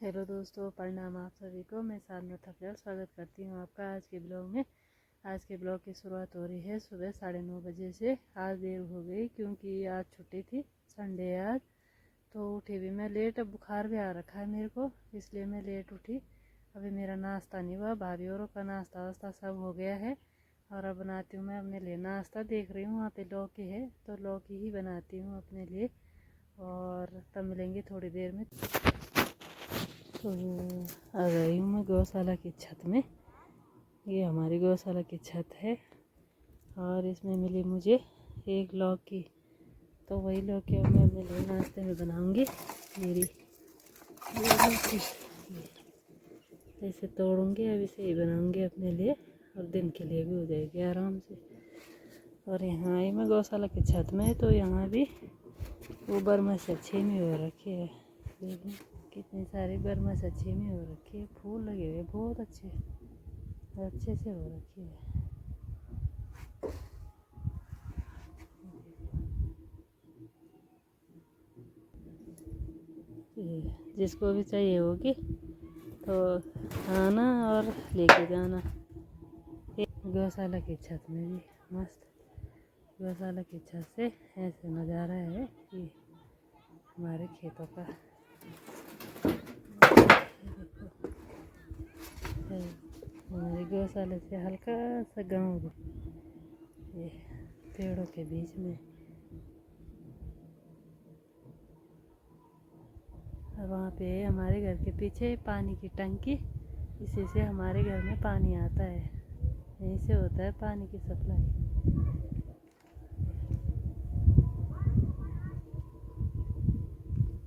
Hello दोस्तों, प्रणाम आप सभी को। मैं साधना थपलियाल स्वागत करती हूँ आपका आज के ब्लॉग में। आज के ब्लॉग की शुरुआत हो रही है सुबह 9:30 बजे से। आज देर हो गई क्योंकि आज छुट्टी थी, संडे आज। तो उठी भी मैं लेट, अब बुखार भी आ रखा है मेरे को, इसलिए मैं लेट उठी। अभी मेरा नाश्ता नहीं हुआ, भाभी औरों का नाश्ता वास्ता सब हो गया है। और अब बनाती हूँ मैं अपने लिए नाश्ता। देख रही हूँ वहाँ पे लौकी है तो लौकी ही बनाती हूँ अपने लिए, और तब मिलेंगे थोड़ी देर में। तो आ गई हूँ मैं गौशाला की छत में। ये हमारी गौशाला की छत है और इसमें मिली मुझे एक लौकी। तो वही लौकी अब मैं अपने लिए नाश्ते में बनाऊंगी। मेरी लौकी ऐसे तोड़ूंगी, अब इसे ही बनाऊंगी अपने लिए और दिन के लिए भी हो जाएगी आराम से। और यहाँ आई मैं गौशाला की छत में, तो यहाँ भी वो बरमस अच्छी में हो रखी है। देखिए कितनी सारी बरमस अच्छी में हो रखी है, फूल लगे हुए बहुत अच्छे अच्छे से हो रखी है। जिसको भी चाहिए होगी तो आना और लेके जाना। गौशाला की छत में भी मस्त, गौशाला की छत से ऐसे नज़ारा है कि हमारे खेतों का। हमारी गौशाला से हल्का सा गांव है, ये पेड़ों के बीच में। और वहाँ पे हमारे घर के पीछे पानी की टंकी, इसी से हमारे घर में पानी आता है, यहीं से होता है पानी की सप्लाई।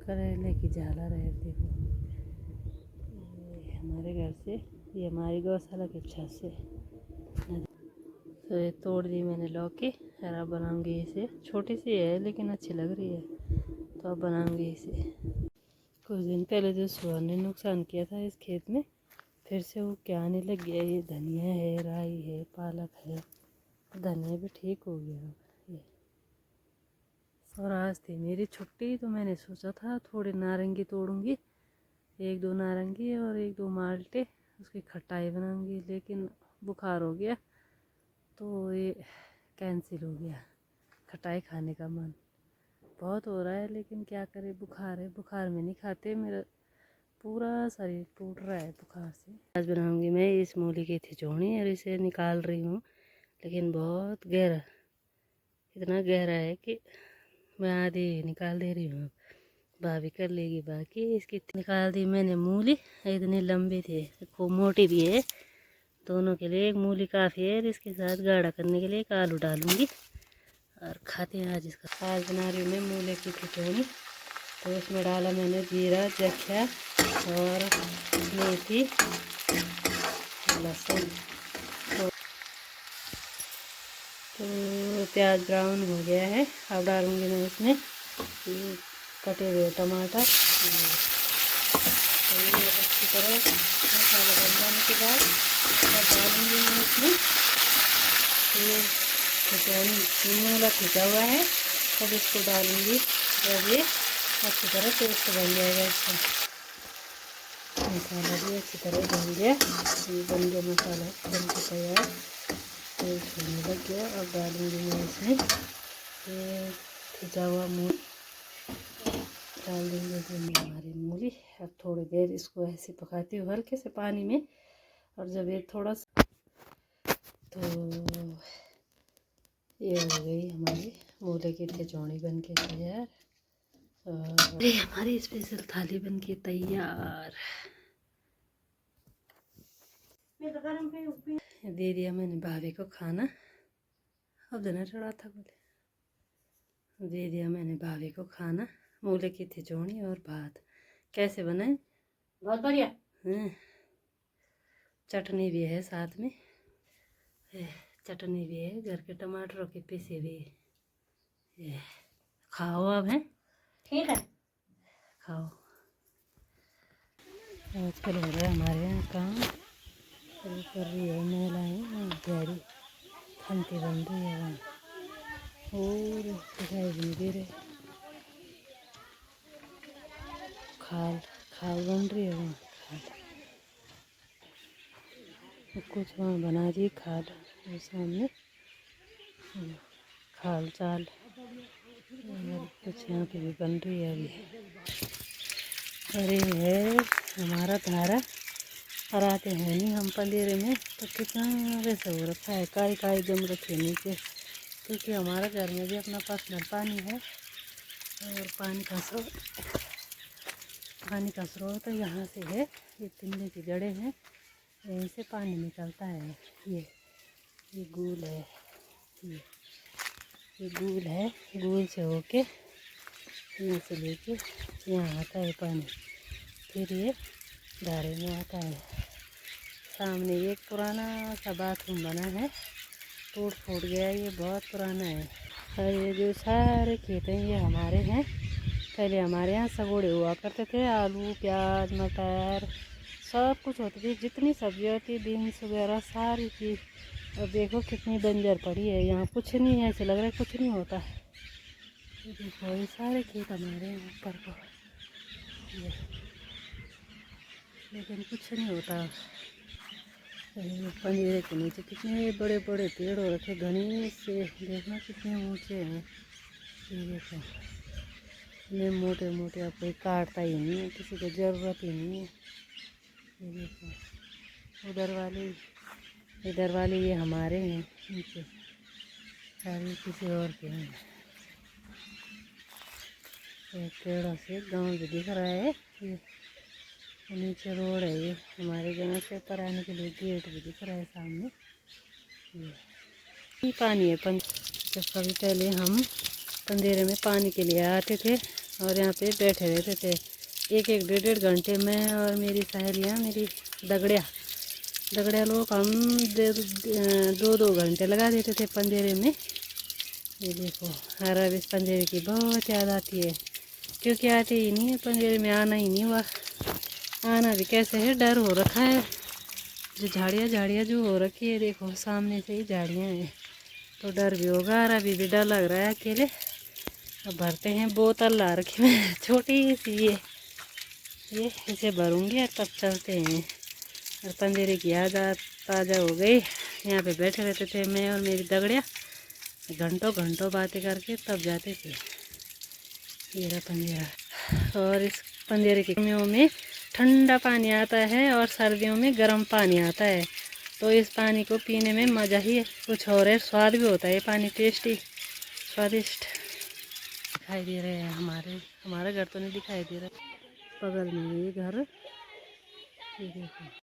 करेले की झालर है, देखो ये हमारे घर से, ये हमारी गौशाला की छत से। तो ये तोड़ दी मैंने लौकी, और अब बनाऊंगी इसे। छोटी सी है लेकिन अच्छी लग रही है, तो अब बनाऊंगी इसे। कुछ दिन पहले जो सुअर ने नुकसान किया था इस खेत में, फिर से वो क्या आने लग गया। ये धनिया है, राई है, पालक है, धनिया भी ठीक हो गया ये। और आज थी मेरी छुट्टी, तो मैंने सोचा था थोड़ी नारंगी तोड़ूंगी, 1-2 नारंगी और 1-2 माल्टे, उसकी खटाई बनाऊंगी। लेकिन बुखार हो गया तो ये कैंसिल हो गया। खटाई खाने का मन बहुत हो रहा है, लेकिन क्या करें, बुखार है, बुखार में नहीं खाते। मेरा पूरा शरीर टूट रहा है बुखार से। आज बनाऊंगी मैं इस मूली की थिचोड़ी, और इसे निकाल रही हूँ, लेकिन बहुत गहरा, इतना गहरा है कि मैं आधी निकाल दे रही हूँ। भाभी कर लेगी बाकी। इसकी निकाल दी मैंने मूली, इतनी लंबी थी, खूब मोटी भी है। दोनों के लिए एक मूली काफ़ी है, इसके साथ गाढ़ा करने के लिए एक आलू डालूंगी और खाते हैं आज इसका। आज बना रही हूँ मैं मूली की खिचड़ी। तो इसमें डाला मैंने जीरा, जख्या और मेथी, लहसुन। तो प्याज ब्राउन हो गया है, अब डालूंगी मैं इसमें कटे हुए टमाटर। तो ये अच्छी तरह मसाला बन जाने के बाद अब डालूंगी मैं इसमें ये खिचड़ी, मूला खिंचा हुआ है, तब इसको डालूंगी जब ये अच्छी तरह पेस्ट बन जाएगा इसका। मसाला भी अच्छी तरह बन गया, ये बन गया मसाला, बन के तैयार, पेस्ट होने लग गया। अब डालूंगी मैं इसमें ये खिंचा हुआ मूली, डाल देंगे इसमें हमारी मूली। अब थोड़ी देर इसको ऐसे पकाती हूँ हल्के से पानी में, और जब ये थोड़ा सा, तो ये हो गई हमारी मूली की खिचड़ी बन के तैयार। और ये हमारी स्पेशल थाली बन के तैयार। दे दिया मैंने भाभी को खाना, अब देना चढ़ा था बोले। दे दिया मैंने भाभी को खाना, मूली की खिचड़ी और भात। कैसे बनाए? बहुत बढ़िया। चटनी भी है साथ में, चटनी भी है, घर के टमाटरों के पीसे भी। खाओ अब, है ठीक है, खाओ। आजकल हो रहा है हमारे यहाँ काम, शुरू कर रही है महिलाएं, गहरी खंती बन रही है वहाँ, और दिखाई भी नहीं दे रहे। खाल खाल बन रही है वहाँ खाल, कुछ वहाँ बना दी खाल, वो सामने खाल चाल, और कुछ यहाँ पे भी बन रही है अभी। अरे है हमारा धारा, और आते हैं नहीं हम पंदेरे में, तो कितना वैसे हो रखा है, काई काई जम रखी है नीचे, क्योंकि हमारा घर में भी अपना पर्सनल पानी है, और पानी का स्रोत यहाँ से है, ये तिल्ले की जड़ें हैं, यहीं से पानी निकलता है। ये गूल है, ये गूल है, गूल से होके यहाँ से लेके यहाँ आता है पानी, फिर ये धारे में आता है। सामने एक पुराना सा बाथरूम बना है, टूट फूट गया, ये बहुत पुराना है। और ये जो सारे खेत हैं ये हमारे हैं, पहले हमारे यहाँ सगोड़े हुआ करते थे, आलू प्याज मटर सब कुछ होती थी, जितनी सब्जियाँ होती बीन्स वगैरह सारी चीज़। और देखो कितनी बंजर पड़ी है, यहाँ कुछ नहीं है, ऐसे लग रहा है कुछ नहीं होता। ये देखो ये सारे खेत हमारे हैं ऊपर को, लेकिन कुछ नहीं होता। पंजीरे के नीचे कितने बड़े बड़े पेड़ हो रखे, घने से, देखना कितने ऊंचे हैं। ये देखो इतने मोटे मोटे, अब कोई काटता ही नहीं है, किसी को ज़रूरत ही नहीं है। ये देखो इधर वाले ये हमारे हैं नीचे, सारे किसी और के हैं। एक पेड़ों से गांव भी दिख रहा है, ये नीचे रोड है, ये हमारे गांव से ऊपर आने के लिए गेट भी दिख रहा है सामने। ये पानी है जब कभी पहले हम पंदेरे में पानी के लिए आते थे और यहाँ पे बैठे रहते थे, एक एक डेढ़ डेढ़ घंटे में, और मेरी सहेलियाँ, मेरी दगड़िया लोग, हम 2-2 घंटे लगा देते थे पंदेरे में। ये देखो हर अब इस पंदेरे की बहुत याद आती है, क्योंकि आते ही नहीं है पंदेरे में, आना ही नहीं हुआ। आना भी कैसे है, डर हो रखा है, जो झाड़ियाँ जो हो रखी है, देखो सामने से ही झाड़ियाँ हैं, तो डर भी होगा। और अभी भी डर लग रहा है अकेले। अब भरते हैं, बोतल ला रखी मैं छोटी सी, ये इसे भरूंगी और तब चलते हैं। और पंदेरे की याद ताज़ा हो गई, यहाँ पे बैठे रहते थे मैं और मेरी दगड़िया, घंटों घंटों बातें करके तब जाते थे। ये रहा पंदेरा, और इस पंदेरे की गर्मियों में ठंडा पानी आता है और सर्दियों में गर्म पानी आता है, तो इस पानी को पीने में मज़ा ही कुछ और है, स्वाद भी होता है, ये पानी टेस्टी स्वादिष्ट। दिखाई दे रहे हैं हमारा घर तो नहीं दिखाई दे रहा, बगल में ये घर, ये देखो।